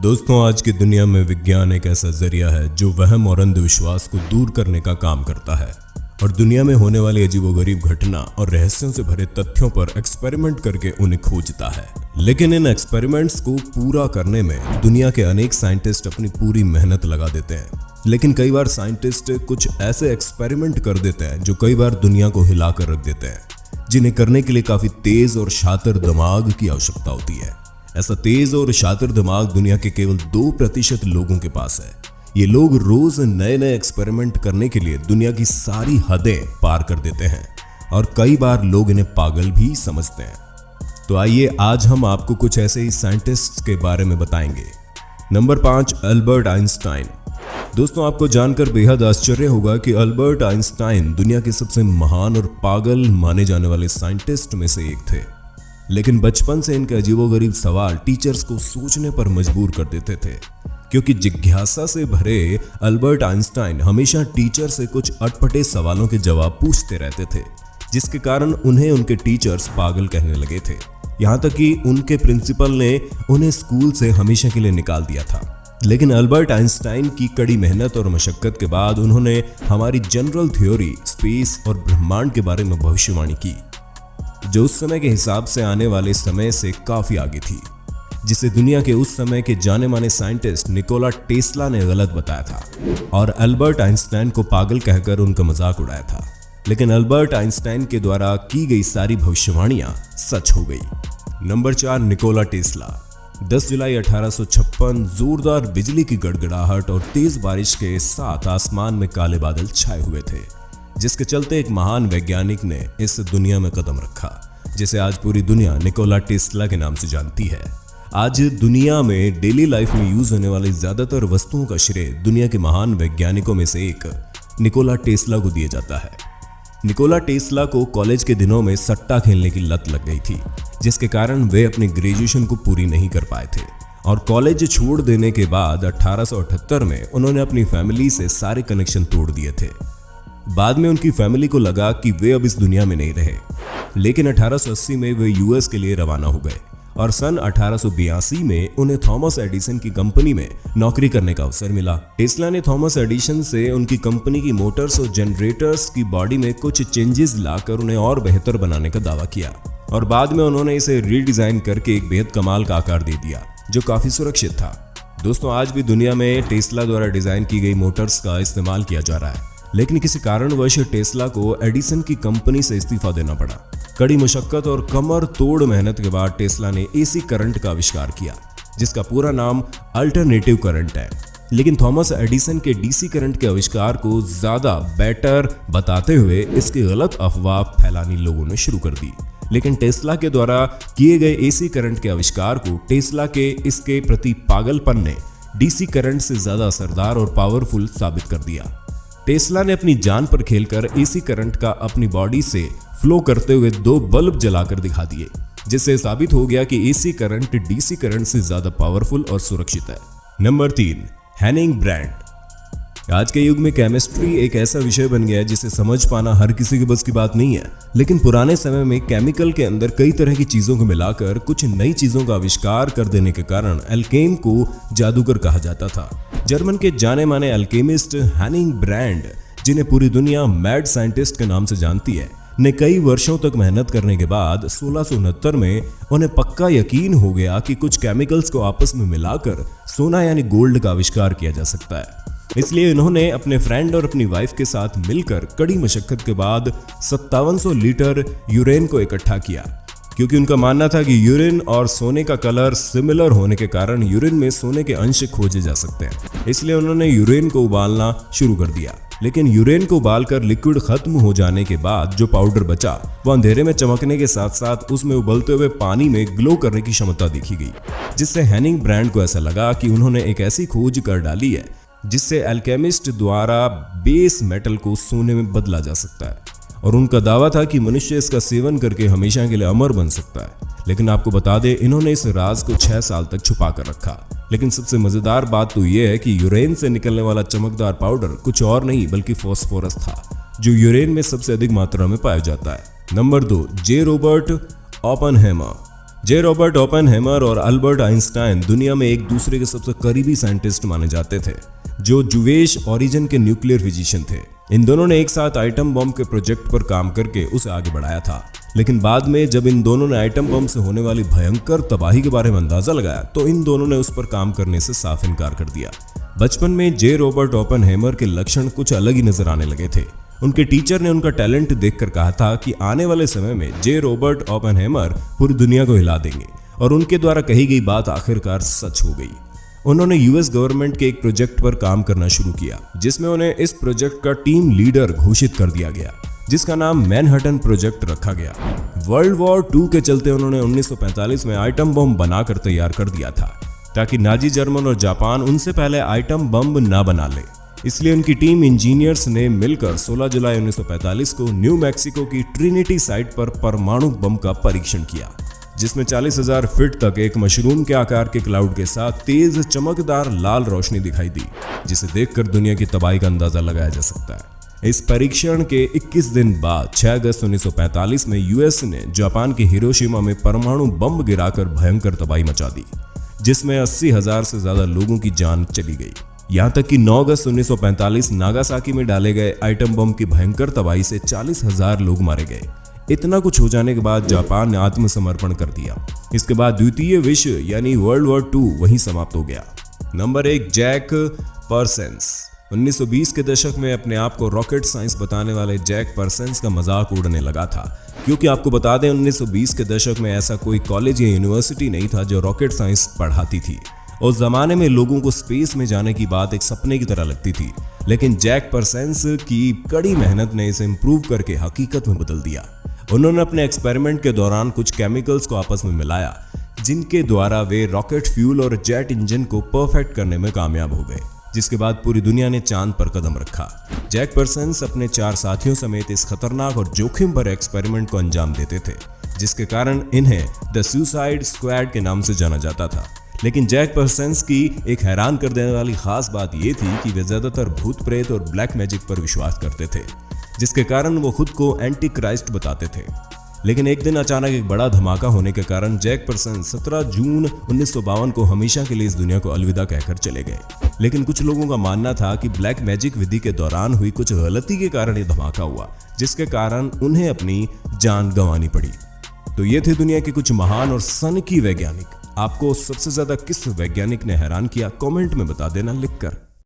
दोस्तों, आज की दुनिया में विज्ञान एक ऐसा जरिया है जो वहम और अंधविश्वास को दूर करने का काम करता है और दुनिया में होने वाली अजीबोगरीब घटना और रहस्यों से भरे तथ्यों पर एक्सपेरिमेंट करके उन्हें खोजता है। लेकिन इन एक्सपेरिमेंट्स को पूरा करने में दुनिया के अनेक साइंटिस्ट अपनी पूरी मेहनत लगा देते हैं। लेकिन कई बार साइंटिस्ट कुछ ऐसे एक्सपेरिमेंट कर देते हैं जो कई बार दुनिया को हिला कर रख देते हैं, जिन्हें करने के लिए काफी तेज और शातिर दिमाग की आवश्यकता होती है। ऐसा तेज और शातिर दिमाग दुनिया के केवल 2% लोगों के पास है। ये लोग रोज नए नए एक्सपेरिमेंट करने के लिए दुनिया की सारी हदें पार कर देते हैं और कई बार लोग इन्हें पागल भी समझते हैं। तो आइए आज हम आपको कुछ ऐसे ही साइंटिस्ट्स के बारे में बताएंगे। Number 5, Albert Einstein. दोस्तों, आपको जानकर बेहद आश्चर्य होगा कि अल्बर्ट आइंस्टाइन दुनिया के सबसे महान और पागल माने जाने वाले साइंटिस्ट में से एक थे। लेकिन बचपन से इनके अजीबोगरीब सवाल टीचर्स को सोचने पर मजबूर कर देते थे, क्योंकि जिज्ञासा से भरे अल्बर्ट आइंस्टाइन हमेशा टीचर से कुछ अटपटे सवालों के जवाब पूछते रहते थे, जिसके कारण उन्हें उनके टीचर्स पागल कहने लगे थे। यहाँ तक कि उनके प्रिंसिपल ने उन्हें स्कूल से हमेशा के लिए निकाल दिया था। लेकिन अल्बर्ट आइंस्टाइन की कड़ी मेहनत और मशक्कत के बाद उन्होंने हमारी जनरल थ्योरी, स्पेस और ब्रह्मांड के बारे में भविष्यवाणी की, जो उस समय के हिसाब से आने वाले समय से काफी आगे थी, जिसे दुनिया के उस समय के जाने माने साइंटिस्ट निकोला टेस्ला ने गलत बताया था और अल्बर्ट आइंस्टाइन को पागल कहकर उनका मजाक उड़ाया था। लेकिन अल्बर्ट आइंस्टाइन के द्वारा की गई सारी भविष्यवाणियां सच हो गई। Number 4, Nikola Tesla. 10 जुलाई 1856 जोरदार बिजली की गड़गड़ाहट और तेज बारिश के साथ आसमान में काले बादल छाए हुए थे, जिसके चलते एक महान वैज्ञानिक ने इस दुनिया में कदम रखा, जिसे आज पूरी दुनिया निकोला टेस्ला के नाम से जानती है। आज दुनिया में डेली लाइफ में यूज होने वाली ज्यादातर वस्तुओं का श्रेय दुनिया के महान वैज्ञानिकों में से एक निकोला टेस्ला को दिया जाता है। निकोला टेस्ला को कॉलेज के दिनों में सट्टा खेलने की लत लग गई थी, जिसके कारण वे अपनी ग्रेजुएशन को पूरी नहीं कर पाए थे और कॉलेज छोड़ देने के बाद 1878 में उन्होंने अपनी फैमिली से सारे कनेक्शन तोड़ दिए थे। बाद में उनकी फैमिली को लगा कि वे अब इस दुनिया में नहीं रहे, लेकिन 1880 में वे यूएस के लिए रवाना हो गए और सन 1882 में उन्हें थॉमस एडिसन की कंपनी में नौकरी करने का अवसर मिला। टेस्ला ने थॉमस एडिसन से उनकी कंपनी की मोटर्स और जनरेटर्स की बॉडी में कुछ चेंजेस लाकर उन्हें और बेहतर बनाने का दावा किया और बाद में उन्होंने इसे रीडिजाइन करके एक बेहद कमाल का आकार दे दिया, जो काफी सुरक्षित था। दोस्तों, आज भी दुनिया में टेस्ला द्वारा डिजाइन की गई मोटर्स का इस्तेमाल किया जा रहा है, लेकिन किसी कारणवश टेस्ला को एडिसन की कंपनी से इस्तीफा देना पड़ा। कड़ी मुशक्कत और कमर तोड़ मेहनत के बाद टेस्ला ने एसी करंट का आविष्कार किया, जिसका पूरा नाम अल्टरनेटिव करंट है। लेकिन थॉमस एडिसन के डीसी करंट के आविष्कार को ज्यादा बेटर बताते हुए इसकी गलत अफवाह फैलानी लोगों ने शुरू कर दी। लेकिन टेस्ला के द्वारा किए गए एसी करंट के आविष्कार को टेस्ला के इसके प्रति पागलपन ने डीसी करंट से ज्यादा असरदार और पावरफुल साबित कर दिया। टेस्ला ने अपनी जान पर खेलकर एसी करंट का अपनी बॉडी से फ्लो करते हुए 2 बल्ब जलाकर दिखा दिए, जिससे साबित हो गया कि एसी करंट डीसी करंट से ज्यादा पावरफुल और सुरक्षित है। Number 3, Hanning brand. आज के युग में केमिस्ट्री एक ऐसा विषय बन गया है जिसे समझ पाना हर किसी के बस की बात नहीं है। लेकिन पुराने समय में केमिकल के अंदर कई तरह की चीजों को मिलाकर कुछ नई चीजों का आविष्कार कर देने के कारण अल्केम को जादूगर कहा जाता था। जर्मन के जाने माने अल्केमिस्ट हेनिंग ब्रैंड, जिन्हें पूरी दुनिया मैड साइंटिस्ट के नाम से जानती है, ने कई वर्षों तक मेहनत करने के बाद 1669 में उन्हें पक्का यकीन हो गया कि कुछ केमिकल्स को आपस में मिलाकर सोना यानी गोल्ड का आविष्कार किया जा सकता है। इसलिए इन्होंने अपने फ्रेंड और अपनी वाइफ के साथ मिलकर कड़ी मशक्कत के बाद 5700 लीटर यूरेन को इकट्ठा किया, क्योंकि उनका मानना था कि यूरिन और सोने का कलर सिमिलर होने के कारण यूरिन में सोने के अंश खोजे जा सकते हैं। इसलिए उन्होंने यूरेन को उबालना शुरू कर दिया। लेकिन यूरेन को उबालकर लिक्विड खत्म हो जाने के बाद जो पाउडर बचा वो अंधेरे में चमकने के साथ साथ उसमें उबलते हुए पानी में ग्लो करने की क्षमता देखी गई, जिससे हेनिंग ब्रैंड को ऐसा लगा कि उन्होंने एक ऐसी खोज कर डाली है जिससे अल्केमिस्ट द्वारा बेस मेटल को सोने में बदला जा सकता है और उनका दावा था कि मनुष्य इसका सेवन करके हमेशा के लिए अमर बन सकता है। लेकिन आपको बता दें, इन्होंने इस राज को 6 साल तक छुपा कर रखा। लेकिन सबसे मजेदार बात तो यह है कि यूरेन से निकलने वाला चमकदार पाउडर कुछ और नहीं बल्कि फास्फोरस था, जो यूरेन में सबसे अधिक मात्रा में पाया जाता है। नंबर 2, जे रॉबर्ट ओपेनहाइमर। जे रॉबर्ट ओपेनहाइमर और अल्बर्ट आइंस्टाइन दुनिया में एक दूसरे के सबसे करीबी साइंटिस्ट माने जाते थे, जो जुवेश ओरिजिन के न्यूक्लियर फिजिशियन थे। इन दोनों ने एक साथ आइटम बम के प्रोजेक्ट पर काम करके उसे आगे बढ़ाया था। लेकिन बाद में जब इन दोनों ने आइटम बम से होने वाली भयंकर तबाही के बारे में अंदाजा लगाया तो इन दोनों ने उस पर काम करने से साफ इनकार कर दिया। बचपन में जे रॉबर्ट ओपेनहाइमर के लक्षण कुछ अलग ही नजर आने लगे थे। उनके टीचर ने उनका टैलेंट देखकर कहा था कि आने वाले समय में जे रॉबर्ट ओपेनहाइमर पूरी दुनिया को हिला देंगे, और उनके द्वारा कही गई बात आखिरकार सच हो गई। उन्होंने यूएस गवर्नमेंट के एक प्रोजेक्ट पर काम करना शुरू किया, जिसमें उन्हें इस प्रोजेक्ट का टीम लीडर घोषित कर दिया गया, जिसका नाम मैनहट्टन प्रोजेक्ट रखा गया। वर्ल्ड वॉर 2 के चलते उन्होंने 1945 में आइटम बम बनाकर तैयार कर दिया था, ताकि नाजी जर्मन और जापान उनसे पहले आइटम बम ना बना ले। इसलिए उनकी टीम इंजीनियर्स ने मिलकर 16 जुलाई 1945 को न्यू मैक्सिको की ट्रिनिटी साइट पर परमाणु बम का परीक्षण किया, जिसमें 40,000 फीट तक एक मशरूम के आकार के क्लाउड के साथ तेज चमकदार लाल रोशनी दिखाई दी, जिसे देखकर दुनिया की तबाही का अंदाजा लगाया जा सकता है। इस परीक्षण के 21 दिन बाद 6 अगस्त 1945 में यूएस ने जापान के हिरोशिमा में परमाणु बम गिराकर भयंकर तबाही मचा दी, जिसमें 80,000 से ज्यादा लोगों की जान चली गई। यहाँ तक कि 9 अगस्त 1945 नागासाकी में डाले गए आइटम बम की भयंकर तबाही से 40,000 लोग मारे गए। इतना कुछ हो जाने के बाद जापान ने आत्मसमर्पण कर दिया। इसके बाद द्वितीय विश्व यानी वर्ल्ड वॉर 2 वहीं समाप्त हो गया। Number 1, Jack presence. 1920 के दशक में अपने आप को रॉकेट साइंस बताने वाले जैक परसेंस का मजाक उड़ने लगा था, क्योंकि आपको बता दें 1920 के दशक में ऐसा कोई कॉलेज या यूनिवर्सिटी नहीं था जो रॉकेट साइंस पढ़ाती थी। उस जमाने में लोगों को स्पेस में जाने की बात एक सपने की तरह लगती थी, लेकिन जैक परसेंस की कड़ी मेहनत ने इसे इम्प्रूव करके हकीकत में बदल दिया। उन्होंने अपने एक्सपेरिमेंट के दौरान कुछ केमिकल्स को आपस में मिलाया, जिनके द्वारा वे रॉकेट फ्यूल और जेट इंजन को परफेक्ट करने में कामयाब हो गए, जिसके बाद पूरी दुनिया ने चांद पर कदम रखा। जैक परसेंस अपने 4 साथियों समेत इस खतरनाक और जोखिम भरे एक्सपेरिमेंट को अंजाम देते थे, जिसके कारण इन्हें द सुसाइड स्क्वाड के नाम से जाना जाता था। लेकिन जैक परसेंस की एक हैरान कर देने वाली खास बात यह थी कि वे ज्यादातर भूत प्रेत और ब्लैक मैजिक पर विश्वास करते थे, जिसके कारण वो खुद को एंटी क्राइस्ट बताते थे। लेकिन एक दिन अचानक एक बड़ा धमाका होने के कारण जैक परसेंस 17 जून 1952 को हमेशा के लिए इस दुनिया को अलविदा कहकर चले गए। लेकिन कुछ लोगों का मानना था कि ब्लैक मैजिक विधि के दौरान हुई कुछ गलती के कारण ये धमाका हुआ, जिसके कारण उन्हें अपनी जान गंवानी पड़ी। तो ये थे दुनिया के कुछ महान और सनकी वैज्ञानिक। आपको सबसे ज्यादा किस वैज्ञानिक ने हैरान किया, कमेंट में बता देना लिखकर।